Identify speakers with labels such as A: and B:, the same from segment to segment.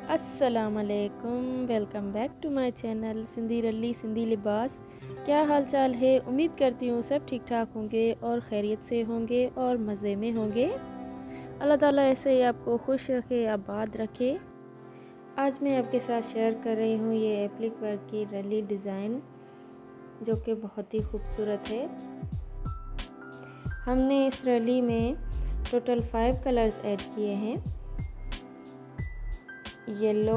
A: अस्सलामुअलैकुम, welcome back to my channel Sindhi Ralli Sindhi लिबास। क्या हाल चाल है? उम्मीद करती हूँ सब ठीक ठाक होंगे और खैरियत से होंगे और मज़े में होंगे। अल्लाह ताला ऐसे ही आपको खुश रखे, आबाद रखे। आज मैं आपके साथ शेयर कर रही हूँ ये एप्लिक वर्क की रली डिज़ाइन, जो कि बहुत ही खूबसूरत है। हमने इस रली में टोटल 5 कलर्स ऐड किए हैं, yellow,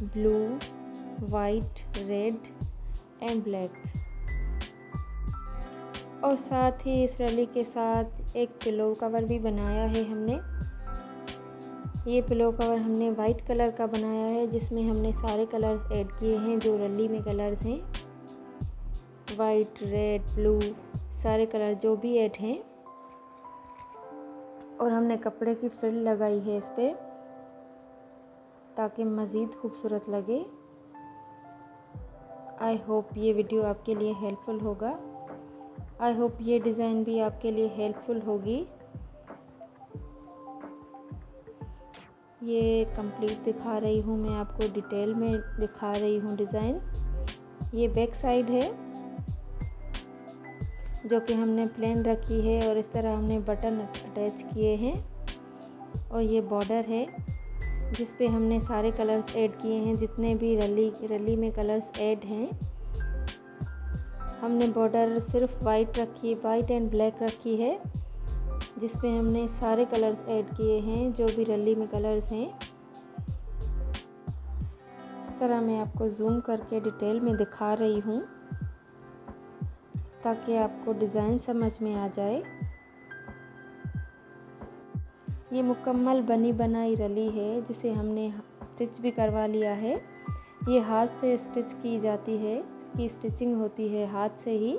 A: blue, white, red and black. और साथ ही इस रली के साथ एक पिलो कवर भी बनाया है हमने। ये पिलो कवर हमने वाइट कलर का बनाया है, जिसमें हमने सारे कलर्स ऐड किए हैं जो रली में कलर्स हैं। वाइट, रेड, ब्लू, सारे कलर जो भी ऐड हैं। और हमने कपड़े की फ्रिल लगाई है इस पर, ताकि मज़ीद खूबसूरत लगे। आई होप ये वीडियो आपके लिए हेल्पफुल होगा। आई होप ये डिज़ाइन भी आपके लिए हेल्पफुल होगी। ये कंप्लीट दिखा रही हूँ मैं आपको, डिटेल में दिखा रही हूँ डिज़ाइन। ये बैक साइड है जो कि हमने प्लेन रखी है और इस तरह हमने बटन अटैच किए हैं। और ये बॉर्डर है जिस पे हमने सारे कलर्स ऐड किए हैं, जितने भी रली में कलर्स ऐड हैं। हमने बॉर्डर सिर्फ वाइट एंड ब्लैक रखी है, जिस पे हमने सारे कलर्स ऐड किए हैं जो भी रली में कलर्स हैं। इस तरह मैं आपको जूम करके डिटेल में दिखा रही हूँ, ताकि आपको डिज़ाइन समझ में आ जाए। ये मुकम्मल बनी बनाई रली है, जिसे हमने स्टिच भी करवा लिया है। ये हाथ से स्टिच की जाती है, इसकी स्टिचिंग होती है हाथ से ही।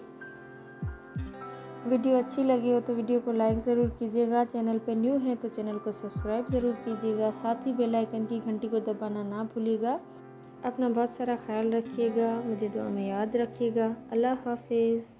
A: वीडियो अच्छी लगी हो तो वीडियो को लाइक ज़रूर कीजिएगा। चैनल पे न्यू है तो चैनल को सब्सक्राइब ज़रूर कीजिएगा। साथ ही बेल आइकन की घंटी को दबाना ना भूलिएगा। अपना बहुत सारा ख्याल रखिएगा, मुझे दुआ में याद रखिएगा। अल्लाह हाफिज़।